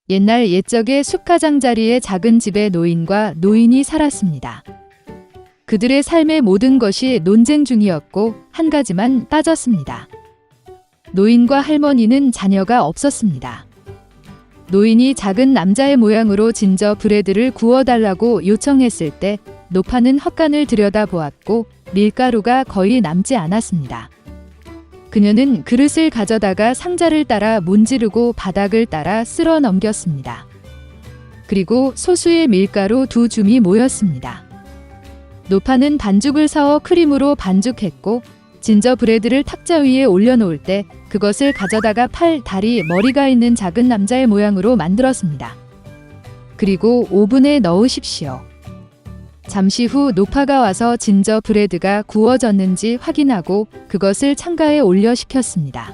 옛날 옛적에 숲가장자리의 작은 집에 노인과 노인이 살았습니다. 그들의 삶의 모든 것이 논쟁 중이었고 한 가지만 따졌습니다. 노인과 할머니는 자녀가 없었습니다. 노인이 작은 남자의 모양으로 진저브레드를 구워달라고 요청했을 때 노파는 헛간을 들여다보았고 밀가루가 거의 남지 않았습니다. 그녀는 그릇을 가져다가 상자를 따라 문지르고 바닥을 따라 쓸어 넘겼습니다. 그리고 소수의 밀가루 2줌이 모였습니다. 노파는 반죽을 사어 크림으로 반죽했고 진저브레드를 탁자 위에 올려놓을 때 그것을 가져다가 팔, 다리, 머리가 있는 작은 남자의 모양으로 만들었습니다. 그리고 오븐에 넣으십시오. 잠시 후 노파가 와서 진저브레드가 구워졌는지 확인하고 그것을 창가에 올려 식혔습니다.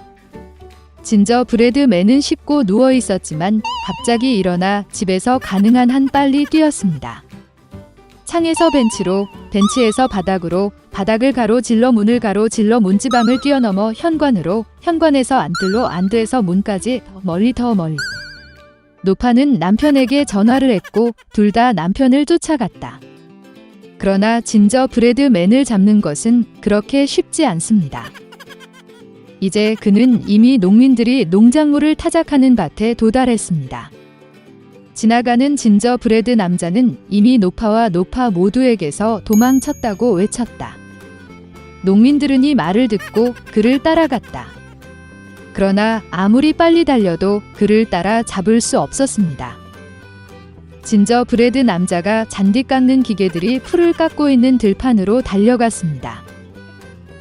진저브레드맨은 씹고 누워 있었지만 갑자기 일어나 집에서 가능한 한 빨리 뛰었습니다. 창에서 벤치로, 벤치에서 바닥으로, 바닥을 가로질러 문을 가로질러 문지방을 뛰어넘어 현관으로, 현관에서 안뜰로, 안뜰에서 문까지 더 멀리 더 멀리. 노파는 남편에게 전화를 했고 둘 다 남편을 쫓아갔다. 그러나 진저브레드맨을 잡는 것은 그렇게 쉽지 않습니다. 이제 그는 이미 농민들이 농작물을 타작하는 밭에 도달했습니다. 지나가는 진저브레드 남자는 이미 노파와 노파 모두에게서 도망쳤다고 외쳤다. 농민들은 이 말을 듣고 그를 따라갔다. 그러나 아무리 빨리 달려도 그를 따라 잡을 수 없었습니다. 진저브레드 남자가 잔디 깎는 기계들이 풀을 깎고 있는 들판으로 달려갔습니다.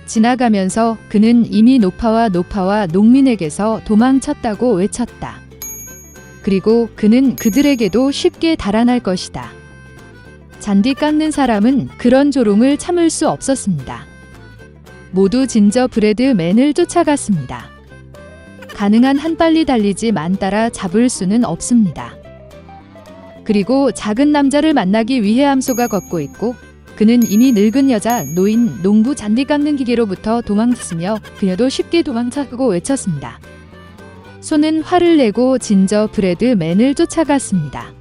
지나가면서 그는 이미 노파와 농민에게서 도망쳤다고 외쳤다. 그리고 그는 그들에게도 쉽게 달아날 것이다. 잔디 깎는 사람은 그런 조롱을 참을 수 없었습니다. 모두 진저브레드맨을 쫓아갔습니다. 가능한 한 빨리 달리지만 따라 잡을 수는 없습니다. 그리고 작은 남자를 만나기 위해 암소가 걷고 있고 그는 이미 늙은 여자, 노인, 농부 잔디 깎는 기계로부터 도망쳤으며 그녀도 쉽게 도망쳤고 외쳤습니다. 소는 화를 내고 진저브레드맨을 쫓아갔습니다.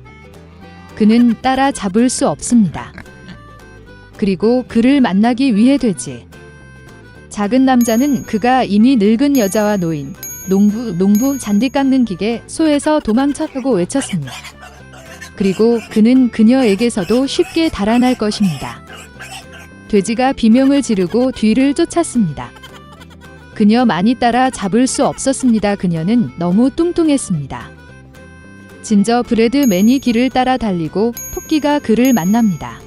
그는 따라 잡을 수 없습니다. 그리고 그를 만나기 위해 되지. 작은 남자는 그가 이미 늙은 여자와 노인, 농부 잔디 깎는 기계, 소에서 도망쳤다고 외쳤습니다. 그리고 그는 그녀에게서도 쉽게 달아날 것입니다. 돼지가 비명을 지르고 뒤를 쫓았습니다. 그녀 많이 따라 잡을 수 없었습니다. 그녀는 너무 뚱뚱했습니다. 진저브레드맨이 길을 따라 달리고 토끼가 그를 만납니다.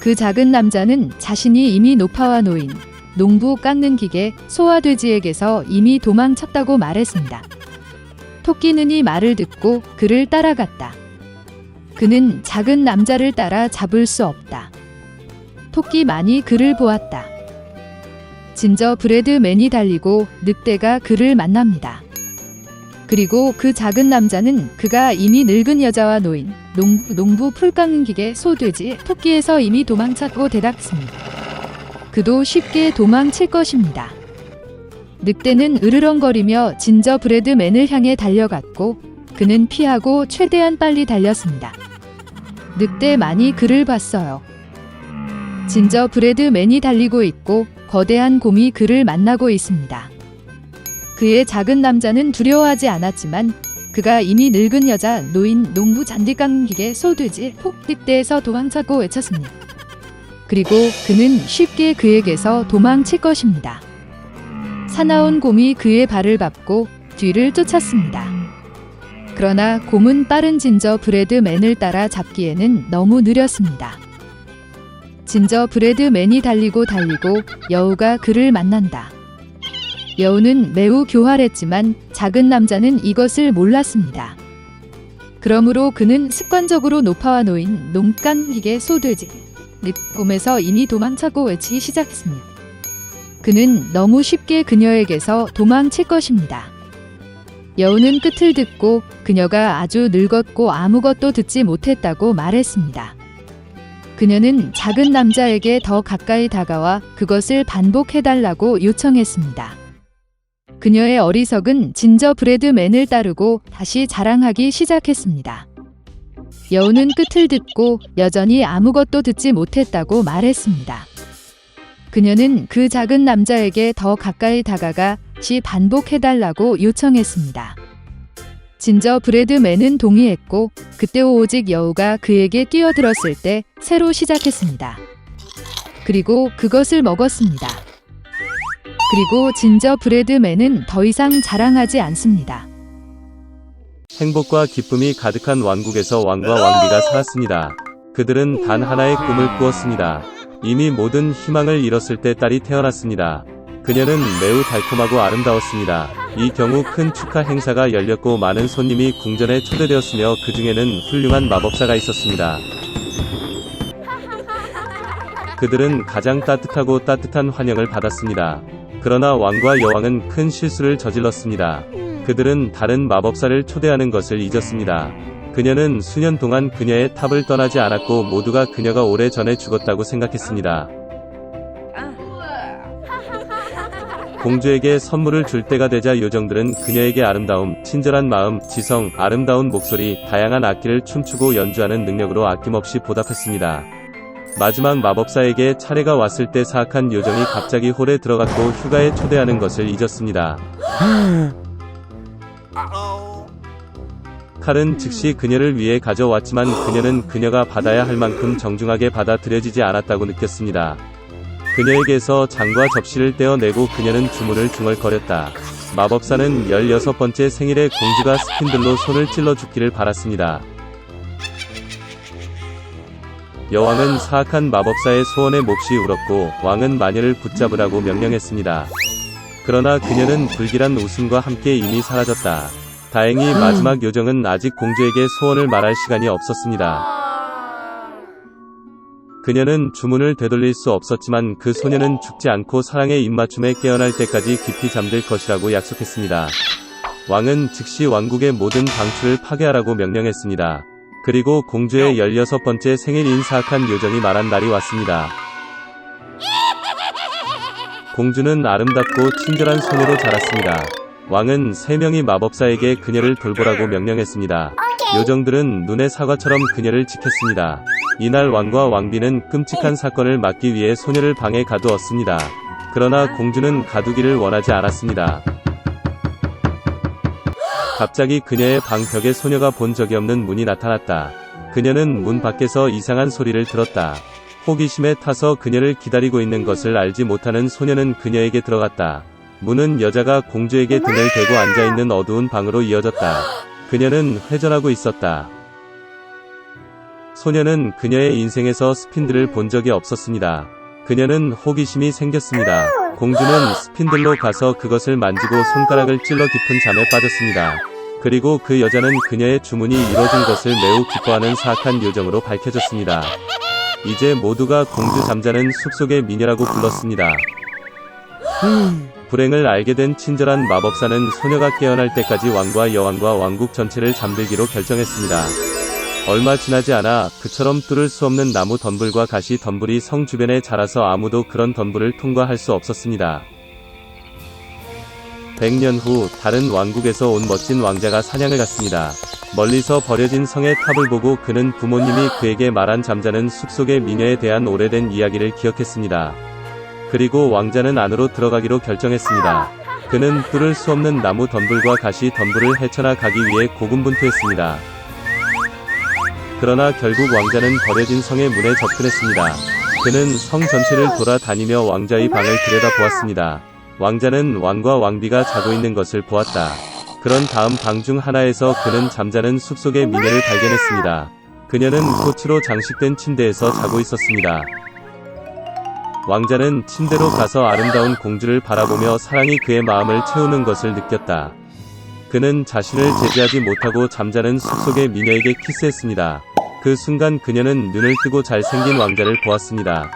그 작은 남자는 자신이 이미 노파와 노인, 농부 깎는 기계, 소와 돼지에게서 이미 도망쳤다고 말했습니다. 토끼는 이 말을 듣고 그를 따라갔다. 그는 작은 남자를 따라 잡을 수 없다. 토끼만이 그를 보았다. 진저브레드맨이 달리고 늑대가 그를 만납니다. 그리고 그 작은 남자는 그가 이미 늙은 여자와 노인, 농부 풀 깎는 기계, 소, 돼지, 토끼에서 이미 도망쳤고 대답했습니다. 그도 쉽게 도망칠 것입니다. 늑대는 으르렁거리며 진저브레드맨을 향해 달려갔고 그는 피하고 최대한 빨리 달렸습니다. 늑대만이 그를 봤어요. 진저브레드맨이 달리고 있고 거대한 곰이 그를 만나고 있습니다. 그의 작은 남자는 두려워하지 않았지만 그가 이미 늙은 여자, 노인, 농부 잔디 깎는 기계, 소, 돼지, 늑대에서 도망쳤고 외쳤습니다. 그리고 그는 쉽게 그에게서 도망칠 것입니다. 사나운 곰이 그의 발을 밟고 뒤를 쫓았습니다. 그러나 곰은 빠른 진저브레드맨을 따라 잡기에는 너무 느렸습니다. 진저브레드맨이 달리고 여우가 그를 만난다. 여우는 매우 교활했지만 작은 남자는 이것을 몰랐습니다. 그러므로 그는 습관적으로 노파와 노인, 농간 기계, 소, 돼지, 곰에서 이미 도망쳤고 외치기 시작했습니다. 그는 너무 쉽게 그녀에게서 도망칠 것입니다. 여우는 끝을 듣고 그녀가 아주 늙었고 아무것도 듣지 못했다고 말했습니다. 그녀는 작은 남자에게 더 가까이 다가와 그것을 반복해달라고 요청했습니다. 그녀의 어리석은 진저브레드맨을 따르고 다시 자랑하기 시작했습니다. 여우는 끝을 듣고 여전히 아무것도 듣지 못했다고 말했습니다. 그녀는 그 작은 남자에게 더 가까이 다가가 다시 반복해달라고 요청했습니다. 진저브레드맨은 동의했고 그때 오직 여우가 그에게 뛰어들었을 때 새로 시작했습니다. 그리고 그것을 먹었습니다. 그리고 진저브레드맨은 더 이상 자랑하지 않습니다. 행복과 기쁨이 가득한 왕국에서 왕과 왕비가 살았습니다. 그들은 단 하나의 꿈을 꾸었습니다. 이미 모든 희망을 잃었을 때 딸이 태어났습니다. 그녀는 매우 달콤하고 아름다웠습니다. 이 경우 큰 축하 행사가 열렸고 많은 손님이 궁전에 초대되었으며 그 중에는 훌륭한 마법사가 있었습니다. 그들은 가장 따뜻하고 따뜻한 환영을 받았습니다. 그러나 왕과 여왕은 큰 실수를 저질렀습니다. 그들은 다른 마법사를 초대하는 것을 잊었습니다. 그녀는 수년 동안 그녀의 탑을 떠나지 않았고 모두가 그녀가 오래전에 죽었다고 생각했습니다. 공주에게 선물을 줄 때가 되자 요정들은 그녀에게 아름다움, 친절한 마음, 지성, 아름다운 목소리, 다양한 악기를 춤추고 연주하는 능력으로 아낌없이 보답했습니다. 마지막 마법사에게 차례가 왔을 때 사악한 요정이 갑자기 홀에 들어갔고 휴가에 초대하는 것을 잊었습니다. 칼은 즉시 그녀를 위해 가져왔지만 그녀는 그녀가 받아야 할 만큼 정중하게 받아들여지지 않았다고 느꼈습니다. 그녀에게서 장과 접시를 떼어내고 그녀는 주문을 중얼거렸다. 마법사는 16번째 생일에 공주가 스핀들로 손을 찔러 죽기를 바랐습니다. 여왕은 사악한 마법사의 소원에 몹시 울었고 왕은 마녀를 붙잡으라고 명령했습니다. 그러나 그녀는 불길한 웃음과 함께 이미 사라졌다. 다행히 마지막 요정은 아직 공주에게 소원을 말할 시간이 없었습니다. 그녀는 주문을 되돌릴 수 없었지만 그 소녀는 죽지 않고 사랑의 입맞춤에 깨어날 때까지 깊이 잠들 것이라고 약속했습니다. 왕은 즉시 왕국의 모든 방출을 파괴하라고 명령했습니다. 그리고 공주의 16번째 생일인 사악한 요정이 말한 날이 왔습니다. 공주는 아름답고 친절한 소녀로 자랐습니다. 왕은 3명의 마법사에게 그녀를 돌보라고 명령했습니다. 요정들은 눈의 사과처럼 그녀를 지켰습니다. 이날 왕과 왕비는 끔찍한 사건을 막기 위해 소녀를 방에 가두었습니다. 그러나 공주는 가두기를 원하지 않았습니다. 갑자기 그녀의 방 벽에 소녀가 본 적이 없는 문이 나타났다. 그녀는 문 밖에서 이상한 소리를 들었다. 호기심에 타서 그녀를 기다리고 있는 것을 알지 못하는 소녀는 그녀에게 들어갔다. 문은 여자가 공주에게 등을 대고 앉아있는 어두운 방으로 이어졌다. 그녀는 회전하고 있었다. 소녀는 그녀의 인생에서 스핀들을 본 적이 없었습니다. 그녀는 호기심이 생겼습니다. 공주는 스핀들로 가서 그것을 만지고 손가락을 찔러 깊은 잠에 빠졌습니다. 그리고 그 여자는 그녀의 주문이 이뤄진 것을 매우 기뻐하는 사악한 요정으로 밝혀졌습니다. 이제 모두가 공주 잠자는 숲속의 미녀라고 불렀습니다. 불행을 알게 된 친절한 마법사는 소녀가 깨어날 때까지 왕과 여왕과 왕국 전체를 잠들기로 결정했습니다. 얼마 지나지 않아 그처럼 뚫을 수 없는 나무 덤불과 가시 덤불이 성 주변에 자라서 아무도 그런 덤불을 통과할 수 없었습니다. 100년 후 다른 왕국에서 온 멋진 왕자가 사냥을 갔습니다. 멀리서 버려진 성의 탑을 보고 그는 부모님이 그에게 말한 잠자는 숲속의 미녀에 대한 오래된 이야기를 기억했습니다. 그리고 왕자는 안으로 들어가기로 결정했습니다. 그는 뚫을 수 없는 나무 덤불과 가시 덤불을 헤쳐나 가기 위해 고군분투했습니다. 그러나 결국 왕자는 버려진 성의 문에 접근했습니다. 그는 성 전체를 돌아다니며 왕자의 방을 들여다보았습니다. 왕자는 왕과 왕비가 자고 있는 것을 보았다. 그런 다음 방 중 하나에서 그는 잠자는 숲속의 미녀를 발견했습니다. 그녀는 꽃으로 장식된 침대에서 자고 있었습니다. 왕자는 침대로 가서 아름다운 공주를 바라보며 사랑이 그의 마음을 채우는 것을 느꼈다. 그는 자신을 제지하지 못하고 잠자는 숲속의 미녀에게 키스했습니다. 그 순간 그녀는 눈을 뜨고 잘생긴 왕자를 보았습니다.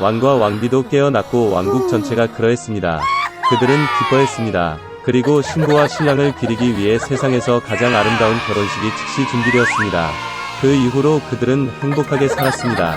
왕과 왕비도 깨어났고 왕국 전체가 그러했습니다. 그들은 기뻐했습니다. 그리고 신부와 신랑을 기리기 위해 세상에서 가장 아름다운 결혼식이 즉시 준비되었습니다. 그 이후로 그들은 행복하게 살았습니다.